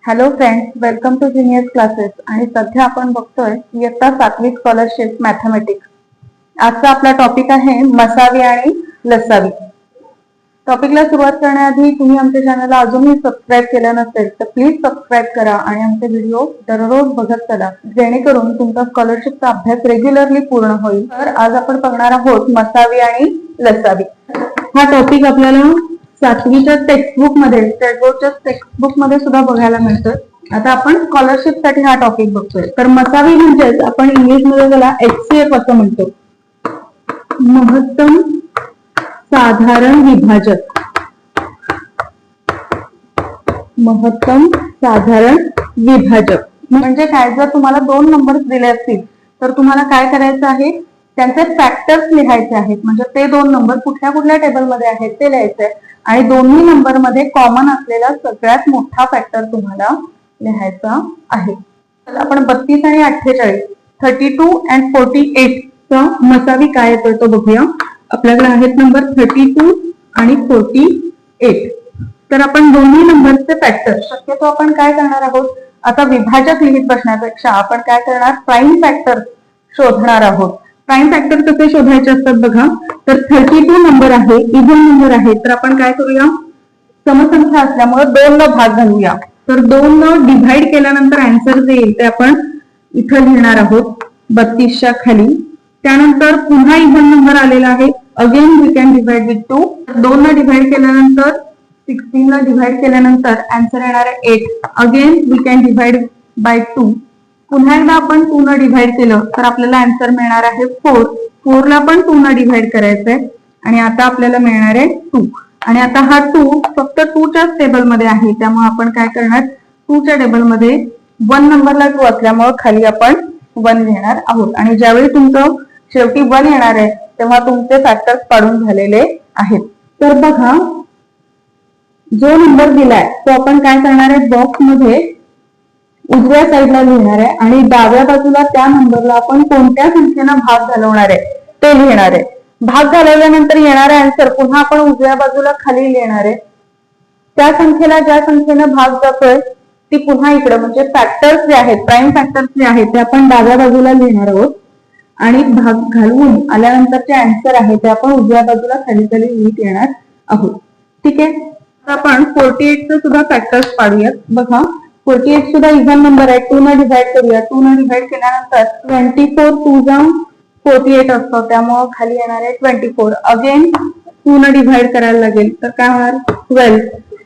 Hello friends, welcome to junior classes. आणि सध्या आपण बघतोय इयत्ता 7वी स्कॉलरशिप मॅथमॅटिक्स. आजचा आपला टॉपिक आहे मसावी आणि लसावी. टॉपिकला सुरुवात करण्याआधी तुम्ही आमच्या चॅनलला अजूनही सबस्क्राईब केलं नसेल तर प्लीज सबस्क्राईब करा आणि आमचे व्हिडिओ दररोज बघत चला, जेणेकरून तुमचा स्कॉलरशिपचा अभ्यास रेग्युलरली पूर्ण होईल. तर आज आपण बघणार आहोत मसावी आणि लसावी. हा टॉपिक आपल्याला 7वीच्या टेक्स्टबुक मध्ये, स्टेट बोर्डच्या टेक्स्टबुक मध्ये सुद्धा बघायला मिळतं. आता आपण स्कॉलरशिप साठी हा टॉपिक बघतोय. तर मसावी म्हणजेच आपण इंग्लिश मध्ये त्याला HCF असं म्हणतो, महत्तम साधारण विभाजक. महत्तम साधारण विभाजक म्हणजे काय? जर तुम्हाला 2 नंबर्स दिले असतील तर तुम्हाला काय करायचं आहे, त्यांचे फॅक्टर्स लिहायचे आहेत. म्हणजे ते 2 नंबर कुठल्या कुठल्या टेबलमध्ये आहेत ते लिहायचे आणि दोन्ही नंबर मध्ये कॉमन असलेला सगळ्यात मोठा फॅक्टर तुम्हाला लिहायचा आहे. तर आपण 32 आणि 48, 32 and 48 चा मसावी काय येतोय तो बघूया. आपल्याकडे आहेत नंबर 32 आणि 48. तर आपण दोन्ही नंबरचे फॅक्टर, शक्यतो आपण काय करणार आहोत, आता विभाजक लिहित बसण्यापेक्षा आपण काय करणार, प्राईम फॅक्टर शोधणार आहोत. प्राईम फॅक्टर कसे शोधायचे असतात बघा. तर 32 नंबर आहे, इव्हन नंबर आहे, तर आपण काय करूया, समसंख्या असल्यामुळे 2 न भाग घालूया. तर 2 न डिव्हाइड केल्यानंतर आन्सर जे येईल ते आपण इथं लिहिणार आहोत 32 च्या खाली. त्यानंतर पुन्हा इव्हन नंबर आलेला आहे, again we can divide with 2. 2 न डिव्हाइड केल्यानंतर 16 ला डिव्हाइड केल्यानंतर आन्सर येणार आहे 8. Again we can divide by 2. पुन्हा एकदा आपण 2 न डिव्हाइड केलं तर आपल्याला आन्सर मिळणार आहे 4. 4 ला पण 2 न डिव्हाइड करायचंय आणि आता आपल्याला मिळणार आहे 2. आणि आता हा 2 फक्त 2 च्याच टेबल मध्ये आहे, त्यामुळे आपण काय करणार, 2 च्या टेबल मध्ये 1 नंबरला 2 असल्यामुळे खाली आपण 1 लिहिणार आहोत. आणि ज्यावेळी तुमचं शेवटी 1 येणार आहे तेव्हा तुमचे फॅक्टर्स पाडून झालेले आहेत. तर बघा, जो नंबर दिलाय तो आपण काय करणार आहे, बॉक्स मध्ये उजव्या साईडला लिहिणार आहे आणि डाव्या बाजूला त्या नंबरला आपण कोणत्या संख्येनं भाग घालवणार आहे ते लिहिणार आहे. भाग घालवल्यानंतर येणारा आन्सर पुन्हा आपण उजव्या बाजूला खाली लिहिणार आहे. त्या संख्येला ज्या संख्येनं भाग जातोय ती पुन्हा इकडे, म्हणजे फॅक्टर्स जे आहेत, प्राईम फॅक्टर्स जे आहेत ते आपण डाव्या बाजूला लिहिणार आहोत आणि भाग घालवून आल्यानंतरचे आन्सर आहे ते आपण उजव्या बाजूला खाली खाली लिहित येणार आहोत. ठीक आहे. आपण 48 चे सुद्धा फॅक्टर्स पाडूयात. बघा, 48 सुद्धा इव्हन नंबर आहे, 2 न डिव्हाइड करूया. 2 न डिव्हाइड केल्यानंतर 24 2 जा 48 असतो, त्यामुळे खाली येणार आहे 24. अगेन 2 न डिव्हाइड करायला लागेल तर काय होणार, 12.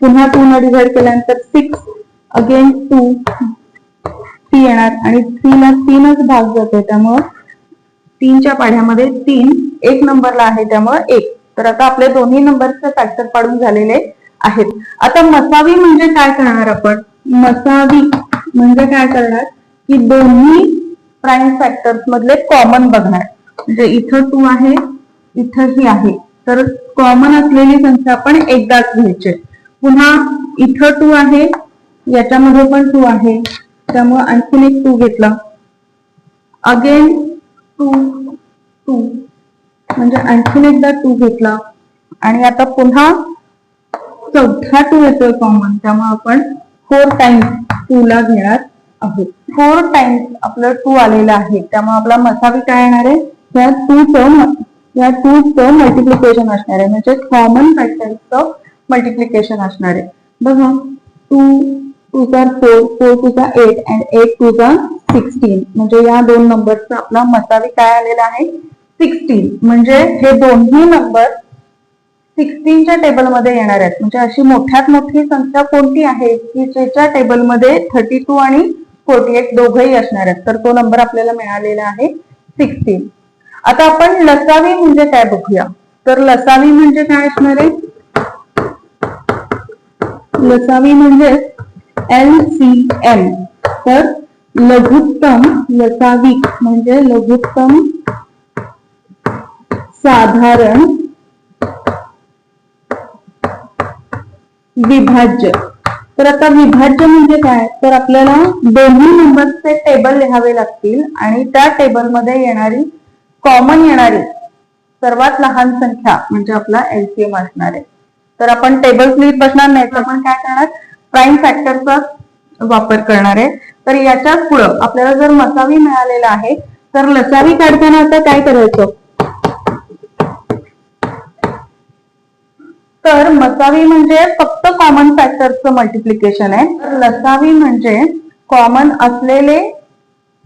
पुन्हा 2 न डिव्हाइड केल्यानंतर 6. अगेन 2 3 येणार आणि 3 ला 3च भाग जातो, त्यामुळे 3 च्या पाढ्यामध्ये 3 एक नंबरला आहे त्यामुळे 1. तर आता आपले दोन्ही नंबरचे फॅक्टर पाडून झालेले आहेत. आता मसावी म्हणजे काय करणार आपण, मसावी म्हणजे काय करणार की दोन्ही प्राईम फॅक्टर्स मधले कॉमन बघणार. म्हणजे इथं 2 आहे, इथंही आहे, तर कॉमन असलेली संख्या आपण एकदाच घ्यायची. पुन्हा इथं 2 आहे, याच्यामध्ये पण 2 आहे, त्यामुळे आणखीन एक 2 घेतला. अगेन 2 2 म्हणजे आणखीन एकदा 2 घेतला आणि आता पुन्हा चौथा 2 येतोय कॉमन, त्यामुळे आपण 4 टाइम्स 2 ला घेणार आहोत. 4 टाइम्स आपलं 2 आलेलं आहे, त्यामुळे आपला मसावी काय येणार आहे, या 2चं मल्टिप्लिकेशन असणार आहे, म्हणजे कॉमन फॅक्टर्सचं मल्टिप्लिकेशन असणार आहे. बघा, 2 2 जा 4, 4 2 जा 8 and 8 2 जा 16. म्हणजे या 2 नंबरचा आपला मसावी काय आलेला आहे, 16. म्हणजे हे दोन्ही नंबर 16 च्या टेबल मध्ये येणार आहेत. म्हणजे अशी मोठ्यात मोठी संख्या कोणती आहे की ज्याच्या टेबलमध्ये 32 आणि 48 दोघंही असणार आहेत, तर तो नंबर आपल्याला मिळालेला आहे 16. आता आपण लसावी म्हणजे काय बघूया. तर लसावी म्हणजे काय असणार आहे, लसावी म्हणजे LCM. तर लघुत्तम लसावी म्हणजे लघुत्तम साधारण विभाज्य. तर आता विभाज्य म्हणजे काय, तर आपल्याला दोन्ही नंबरचे टेबल लिहावे लागतील आणि त्या टेबलमध्ये येणारी कॉमन येणारी सर्वात लहान संख्या म्हणजे आपला LCM असणार आहे. तर आपण टेबल्स लिहित बसणार नाही, तर आपण काय करणार, प्राईम फॅक्टरचा वापर करणार आहे. तर याच्याच पुढं आपल्याला जर मसावी मिळालेला आहे तर लसावी काढताना आता काय करायचं, तर मसावी म्हणजे फक्त कॉमन फॅक्टर्सचं मल्टिप्लिकेशन आहे. तर लसावी म्हणजे कॉमन असलेले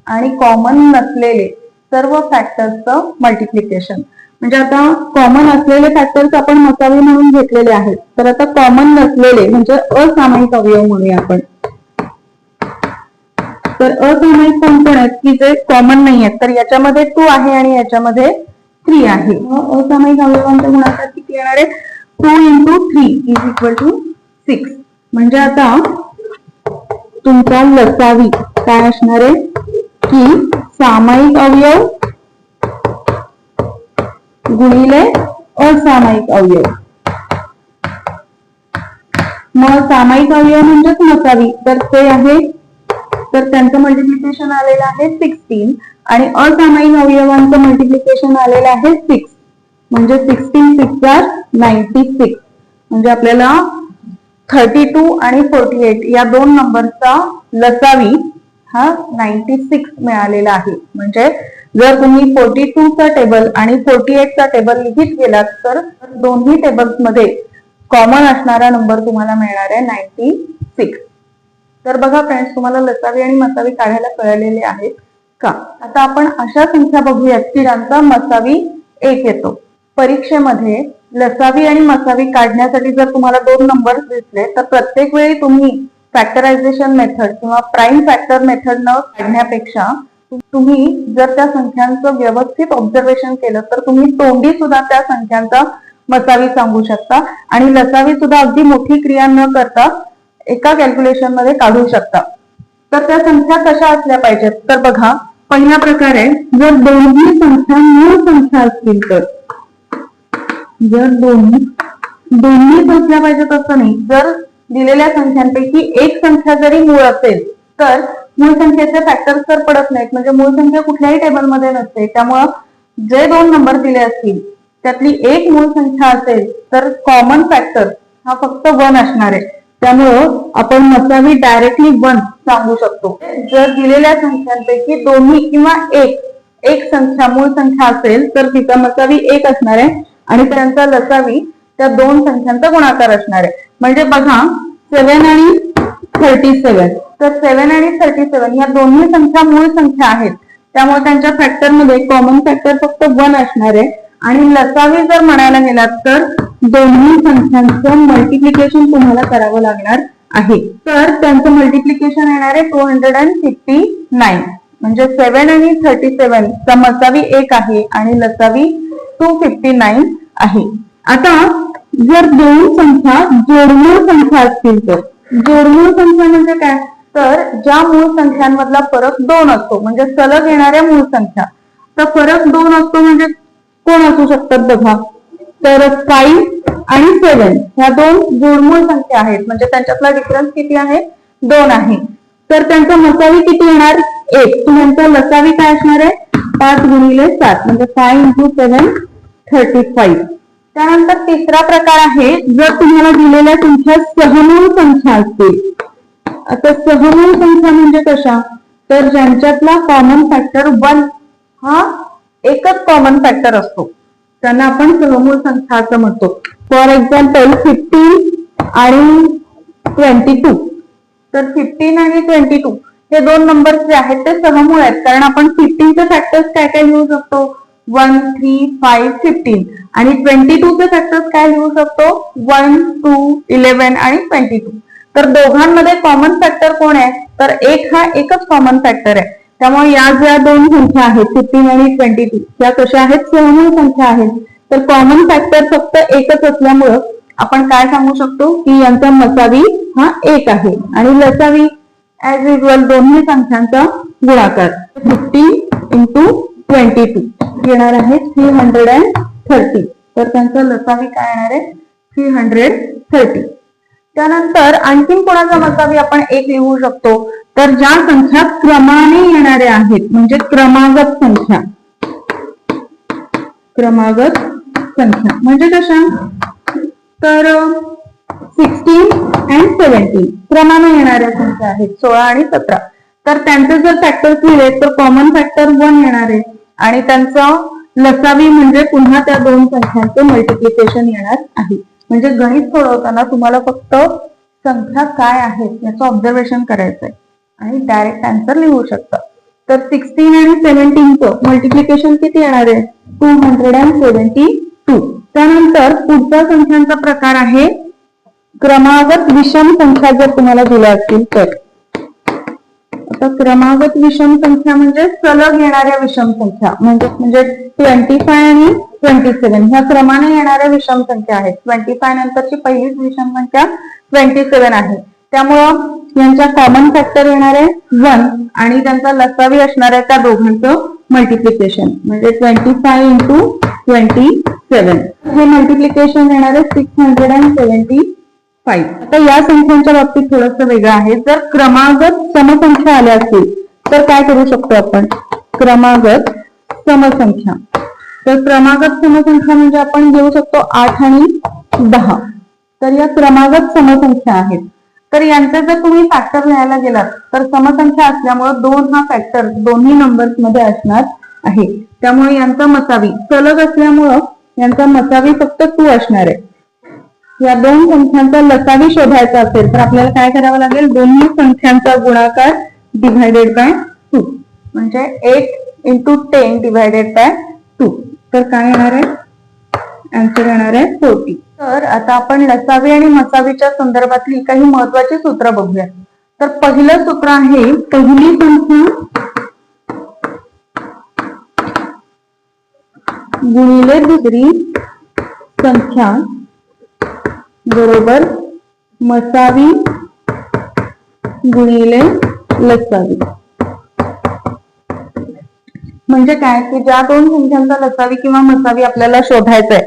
आणि कॉमन नसलेले सर्व फॅक्टर्सचं मल्टिप्लिकेशन. म्हणजे आता कॉमन असलेले फॅक्टर्स आपण मसावी म्हणून घेतलेले आहेत, तर आता कॉमन नसलेले म्हणजे असामायिक अवयव म्हणूया आपण. तर असामायिक कोण कोण आहेत की जे कॉमन नाही आहेत, तर याच्यामध्ये 2 आहे आणि याच्यामध्ये 3 आहे. असामायिक अवयवांचा गुणाकार किती येणार आहे, 2 × 3 = 6. म्हणजे आता तुमचा लसावी काय असणार आहे की सामायिक अवयव गुणिले असामायिक अवयव. मग सामायिक अवयव म्हणजेच मसावी, तर ते आहे, तर त्यांचं मल्टिप्लिकेशन आलेलं आहे 16 आणि असामायिक अवयवांचं मल्टिप्लिकेशन आलेलं आहे 6. म्हणजे 16 6 96. म्हणजे आपल्याला 32 आणि 48 या दोन नंबरचा लसावी हा 96 मिळालेला आहे. म्हणजे जर तुम्ही 42 चा टेबल आणि 48 चा टेबल लिहित गेलात तर दोन्ही टेबल्स मध्ये कॉमन असणारा नंबर तुम्हाला मिळणार आहे 96. तर बघा फ्रेंड्स, तुम्हाला लसावी आणि मसावी काढायला कळलेले आहेत का? आता आपण अशा संख्या बघूयात की ज्यांचा मसावी 1 येतो. परीक्षेमध्ये लसावी आणि मसावी काढण्यासाठी जर तुम्हाला 2 नंबर दिसले तर प्रत्येक वेळी तुम्ही फॅक्टरायझेशन मेथड किंवा प्राईम फॅक्टर मेथड न काढण्यापेक्षा तुम्ही जर त्या संख्यांचं व्यवस्थित ऑब्झर्वेशन केलं तर तुम्ही तोंडी सुद्धा त्या संख्यांचा मसावी सांगू शकता आणि लसावी सुद्धा अगदी मोठी क्रिया न करता एका कॅल्क्युलेशन मध्ये काढू शकता. तर त्या संख्या कशा असल्या पाहिजेत, तर बघा पहिल्या प्रकारे जर दोन्ही संख्या मूळ संख्या असतील तर, जर दोन्हीच असल्या पाहिजेत असं नाही. जर दिलेल्या संख्यांपैकी एक संख्या जरी मूळ असेल तर मूळ संख्येचे फॅक्टर्स तर पडत नाहीत, म्हणजे मूळ संख्या कुठल्याही टेबलमध्ये नसते. त्यामुळं जे 2 नंबर दिले असतील त्यातली एक मूळ संख्या असेल तर कॉमन फॅक्टर हा फक्त 1 असणार आहे. त्यामुळं आपण मसावी डायरेक्टली 1 सांगू शकतो. जर दिलेल्या संख्यांपैकी दोन्ही किंवा एक संख्या मूळ संख्या असेल तर तिचा मसावी 1 असणार आहे आणि त्यांचा लसावी त्या 2 संख्यांचा गुणाकार असणार आहे. म्हणजे बघा 7 आणि 37, तर 7 आणि 37 या दोन्ही संख्या मूळ संख्या आहेत. त्यामुळे त्यांच्या फॅक्टर मध्ये कॉमन फॅक्टर फक्त 1 असणार आहे आणि लसावी जर म्हणायला गेलात तर दोन्ही संख्यांचं मल्टिप्लिकेशन तुम्हाला करावं लागणार आहे. तर त्यांचं मल्टिप्लिकेशन येणार आहे 259. म्हणजे 7 आणि 37 चा मसावी 1 आहे आणि लसावी 259 आहे. आता जर 2 संख्या जोडमूळ संख्या असतील तर, जोडमूळ संख्या म्हणजे काय, तर ज्या मूळ संख्यांमधला फरक 2 असतो, म्हणजे सलग येणाऱ्या मूळ संख्या. तर फरक 2 असतो म्हणजे कोण असू शकतात बघा, तर 5 आणि 7 ह्या 2 जोडमूळ संख्या आहेत, म्हणजे त्यांच्यातला डिफरन्स किती आहे, 2 आहे. तर त्यांचा मसावी किती येणार, 1. त्यांचा लसावी काय असणार आहे, 5 × 7 म्हणजे 5 × 7 35. त्यानंतर तिसरा प्रकार आहे जर तुम्हाला दिलेल्या संख्या सहमूळ संख्या असतील. आता सहमूळ संख्या म्हणजे कशा, तर ज्यांच्यातला कॉमन फॅक्टर 1 हा एकच कॉमन फॅक्टर असतो त्यांना आपण सहमूळ संख्या असं म्हणतो. फॉर एक्झाम्पल 15 आणि 22. तर 15 आणि 22 हे 2 नंबर जे आहेत ते सहमूळ आहेत, कारण आपण 15 चे फॅक्टर्स काय काय लिहू शकतो, 1 3 5 15 आणि 22 चे फॅक्टर्स काय लिहू शकतो, 1 2 11 आणि 22. तर दोघांमध्ये कॉमन फॅक्टर कोण आहे, तर 1 हा एकच कॉमन फॅक्टर आहे. त्यामुळे या ज्या 2 संख्या आहेत 15 आणि 22 त्या कशा आहेत, सहमूळ संख्या आहेत. तर कॉमन फॅक्टर फक्त एकच असल्यामुळं आपण काय सांगू शकतो की यांचा मसावी हा 1 आहे आणि लसावी ऍज युजल दोन्ही संख्यांचा गुणाकार 50 × 22 येणार आहे 330. तर त्यांचा लसावी काय येणार आहे, 330. त्यानंतर आणखीन कोणाचा मसावी आपण 1 लिहू शकतो, तर ज्या संख्या क्रमाने येणाऱ्या आहेत, म्हणजे क्रमागत संख्या. क्रमागत संख्या म्हणजे कशा, तर 16 and 17 क्रमाने येणाऱ्या संख्या आहेत 16 आणि 17. तर त्यांचे जर फॅक्टर्स लिहिले तर कॉमन फॅक्टर 1 येणार आहे आणि त्यांचा लसावी म्हणजे पुन्हा त्या दोन संख्यांचं मल्टिप्लिकेशन येणार आहे. म्हणजे गणित सोडवताना तुम्हाला फक्त संख्या काय आहेत याचं ऑब्झर्वेशन करायचंय आणि डायरेक्ट आन्सर लिहू शकता. तर 16 आणि 17चं मल्टिप्लिकेशन किती येणार आहे 272. त्यानंतर पुढचा संख्यांचा प्रकार आहे क्रमागत विषम संख्या जर तुम्हाला दिल्या असतील तर. आता क्रमागत विषम संख्या म्हणजे सलग येणाऱ्या विषम संख्या म्हणजे 25 आणि 27 ह्या क्रमाने येणाऱ्या विषम संख्या आहेत. 25 नंतरची पहिलीच विषम संख्या 27 आहे. त्यामुळं यांच्या कॉमन फॅक्टर येणार आहे 1 आणि त्यांचा लसावी असणार आहे त्या दोघांचं मल्टिप्लिकेशन म्हणजे 25 इंटू 27. हे मल्टिप्लिकेशन येणार आहे 675. आता या संख्यांच्या बाबतीत थोडस वेगळं आहे. जर क्रमागत समसंख्या आल्या असतील तर काय करू शकतो आपण क्रमागत समसंख्या. तर क्रमागत समसंख्या म्हणजे आपण घेऊ शकतो 8 आणि 10. तर या क्रमागत समसंख्या आहेत. तर यांचे जर तुम्ही फॅक्टर लिहायला गेलात तर समसंख्या असल्यामुळे 2 हा फॅक्टर दोन्ही नंबर्स मध्ये असणार आहे. त्यामुळे यांचा मसावी सलग असल्यामुळं यांचा मसावी फक्त 2 असणार आहे. या दोन संख्यांचा लसावी शोधायचा असेल तर आपल्याला काय करावं लागेल दोन्ही संख्यांचा गुणाकार डिव्हायडेड बाय 2 म्हणजे 8 इंटू 10 डिव्हायडेड बाय 2. तर काय येणार आहे आन्सर येणार आहे 40. तर आता आपण लसावी आणि मसावीच्या संदर्भातली काही महत्वाची सूत्र बघूया. तर पहिलं सूत्र आहे पहिली संख्या गुणिले दुसरी संख्या बरोबर मसावी गुणिले लसावी. म्हणजे काय की ज्या दोन संख्यांचा लसावी किंवा मसावी आपल्याला शोधायचा आहे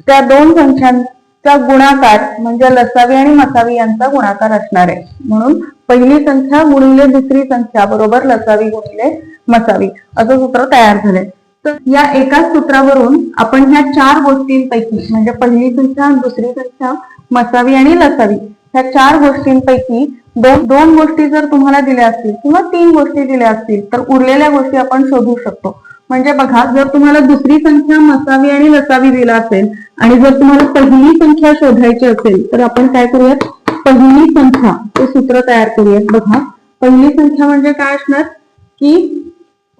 त्या दोन संख्यांचा गुणाकार म्हणजे लसावी आणि मसावी यांचा गुणाकार असणार आहे. म्हणून पहिली संख्या गुणिले दुसरी संख्या बरोबर लसावी गुणिले मसावी असं सूत्र तयार झालंय. तर या एकाच सूत्रावरून आपण ह्या 4 गोष्टींपैकी म्हणजे पहिली संख्या दुसरी संख्या मसावी आणि लसावी ह्या 4 गोष्टींपैकी दोन गोष्टी जर तुम्हाला दिल्या असतील किंवा 3 गोष्टी दिल्या असतील तर उरलेल्या गोष्टी आपण शोधू शकतो. म्हणजे बघा जर तुम्हाला दुसरी संख्या मसावी आणि लसावी दिला असेल आणि जर तुम्हाला पहिली संख्या शोधायची असेल तर आपण काय करूयात पहिली संख्या हे सूत्र तयार करूयात. बघा पहिली संख्या म्हणजे काय असणार की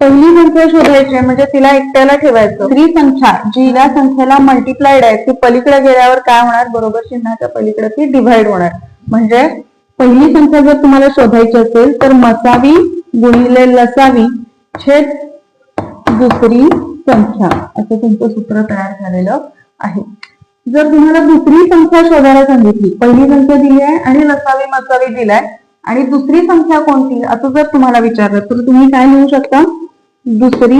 पहिली संख्या शोधायची आहे म्हणजे तिला एकट्याला ठेवायचं. दुसरी संख्या जी या संख्येला मल्टिप्लाइड आहे ती पलीकडे गेल्यावर काय होणार बरोबर चिन्हाच्या पलीकडे ती डिव्हाइड होणार. म्हणजे पहिली संख्या जर तुम्हाला शोधायची असेल तर मसावी गुणिले लसावी छेद दुसरी संख्या असं तुमचं सूत्र तयार झालेलं आहे. जर तुम्हाला दुसरी संख्या शोधायला सांगितली पहिली संख्या दिली आहे आणि लसावी मसावी दिलाय आणि दुसरी संख्या कोणती असं जर तुम्हाला विचारलं तर तुम्ही काय लिहू शकता दुसरी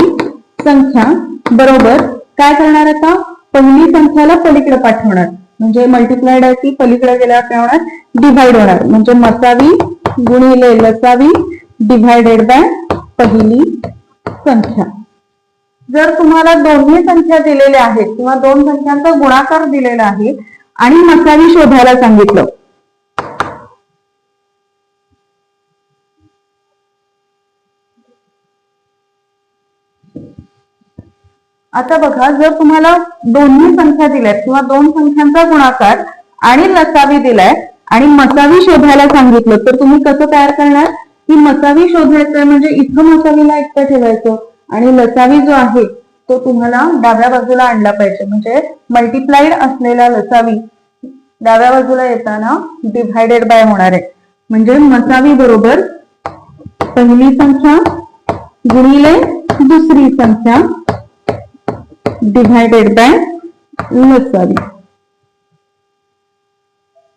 संख्या बरोबर काय करणार आता पहिली संख्याला पलीकडे पाठवणार म्हणजे मल्टिप्लाइड आहे ती पलीकडे गेल्यावर काय होणार डिव्हाइड होणार. म्हणजे मसावी गुणिले लसावी डिव्हायडेड बाय पहिली संख्या. जर तुम्हाला दोन्ही संख्या दिलेल्या आहेत किंवा दोन संख्यांचा गुणाकार दिलेला आहे आणि मसावी शोधायला सांगितलं आता बघा जर तुम्हाला दोन्ही संख्या दिल्यात किंवा दोन संख्यांचा गुणाकार आणि लसावी दिलाय आणि मसावी शोधायला सांगितलं तर तुम्ही कसं तयार करणार की मसावी शोधायचं म्हणजे इथं मसावीला एकटं ठेवायचं आणि लसावी जो आहे तो तुम्हाला डाव्या बाजूला आणला पाहिजे. म्हणजे मल्टिप्लाइड असलेला लसावी डाव्या बाजूला येताना डिव्हायडेड बाय होणार आहे. म्हणजे मसावी बरोबर पहिली संख्या गुणिले दुसरी संख्या डिव्हायडेड बाय लसावी.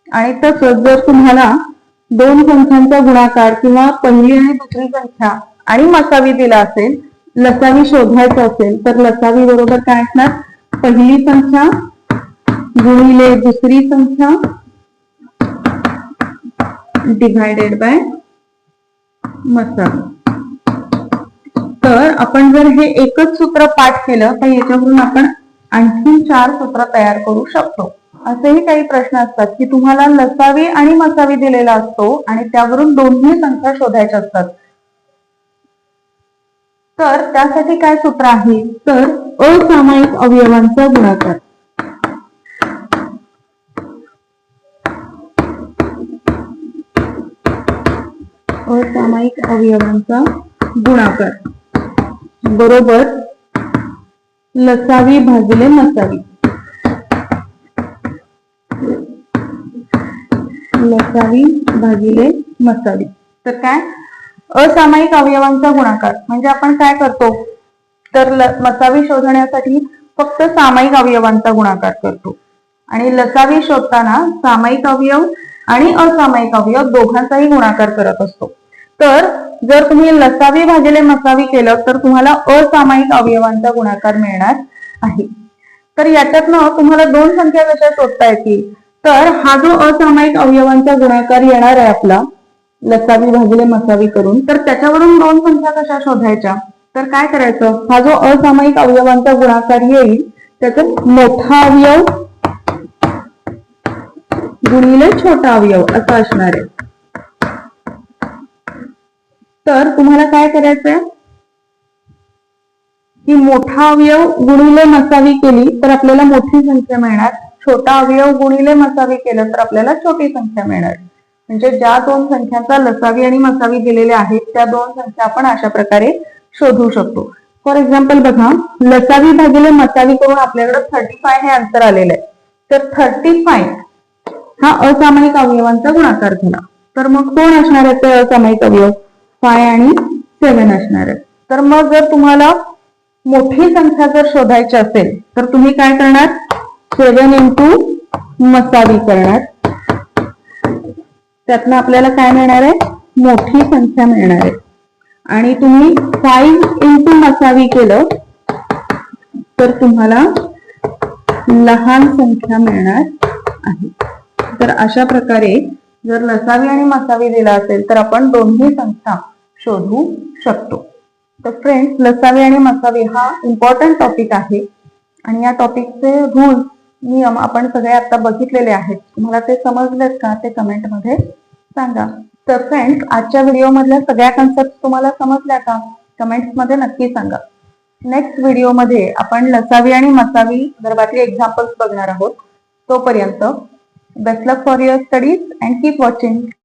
आणि तसंच जर तुम्हाला दोन संख्यांचा गुणाकार किंवा पहिली आणि दुसरी संख्या आणि मसावी दिला असेल लसावी शोधायचं असेल तर लसावी बरोबर काय असणार पहिली संख्या गुणिले दुसरी संख्या डिव्हायडेड बाय मसावी. तर आपण जर हे एकच सूत्र पाठ केलं तर याच्यावरून आपण आणखी 4 सूत्र तयार करू शकतो. असेही काही प्रश्न असतात की तुम्हाला लसावी आणि मसावी दिलेला असतो आणि त्यावरून दोन्ही संख्या शोधायच्या असतात. तर त्यासाठी काय सूत्र आहे, तर असामायिक अवयवांचा गुणाकार. असामायिक अवयवांचा गुणाकार बरोबर लसावी भागिले मसावी. लसावी भागिले मसावी. तर काय असामायिक अवयवांचा गुणाकार म्हणजे आपण काय करतो, तर मसावी शोधण्यासाठी फक्त सामायिक अवयवांचा गुणाकार करतो आणि लसावी शोधताना सामायिक अवयव आणि असामायिक अवयव दोघांचाही गुणाकार करत असतो. तर जर तुम्ही लसावी भागिले मसावी केलं तर तुम्हाला असामायिक अवयवांचा गुणाकार मिळणार आहे. तर याच्यातनं तुम्हाला दोन संख्या कशा शोधता येतील, तर हा जो असामायिक अवयवांचा गुणाकार येणार आहे आपला लसावी भागिले मसावी करून, तर त्याच्यावरून दोन संख्या कशा शोधायच्या, तर काय करायचं, हा जो असामायिक अवयवांचा गुणाकार येईल त्याच्यात मोठा अवयव गुणिले छोटा अवयव असा असणार आहे. तर तुम्हाला काय करायचंय की मोठा अवयव गुणिले मसावी केली तर आपल्याला मोठी संख्या मिळणार, छोटा अवयव गुणिले मसावी केलं तर आपल्याला छोटी संख्या मिळणार. म्हणजे ज्या दोन संख्यांचा लसावी आणि मसावी दिलेल्या आहेत त्या दोन संख्या आपण अशा प्रकारे शोधू शकतो. फॉर एक्झाम्पल बघा, लसावी भागिले मसावी करून आपल्याकडे 35 हे अंतर आलेलं आहे. तर 35 हा असामायिक अवयवांचा गुणाकार झाला. तर मग कोण असणार आहे ते असामायिक अवयव, 5 आणि 7 असणार आहे. तर मग जर तुम्हाला मोठी संख्या जर शोधायची असेल तर तुम्ही काय करणार, 7 इंटू मसावी करणार, त्यातनं आपल्याला काय मिळणार आहे, मोठी संख्या मिळणार आहे. आणि तुम्ही 5 इंटू मसावी केलं तर तुम्हाला लहान संख्या मिळणार आहे. तर अशा प्रकारे जर लसावी आणि मसावी दिला असेल तर आपण दोन्ही संख्या शोधू शकतो. तर फ्रेंड्स, लसावी आणि मसावी हा इम्पॉर्टंट टॉपिक आहे आणि या टॉपिकचे रूल्स नियम आपण सगळे आता बघितलेले आहेत. तुम्हाला ते समजलेत का ते कमेंटमध्ये सांगा. तर फ्रेंड्स, आजच्या व्हिडिओमधल्या सगळ्या कन्सेप्ट तुम्हाला समजल्या का, कमेंट्समध्ये नक्की सांगा. नेक्स्ट व्हिडिओमध्ये आपण लसावी आणि मसावी संदर्भातले एक्झाम्पल्स बघणार आहोत. तोपर्यंत best luck for your studies and keep watching.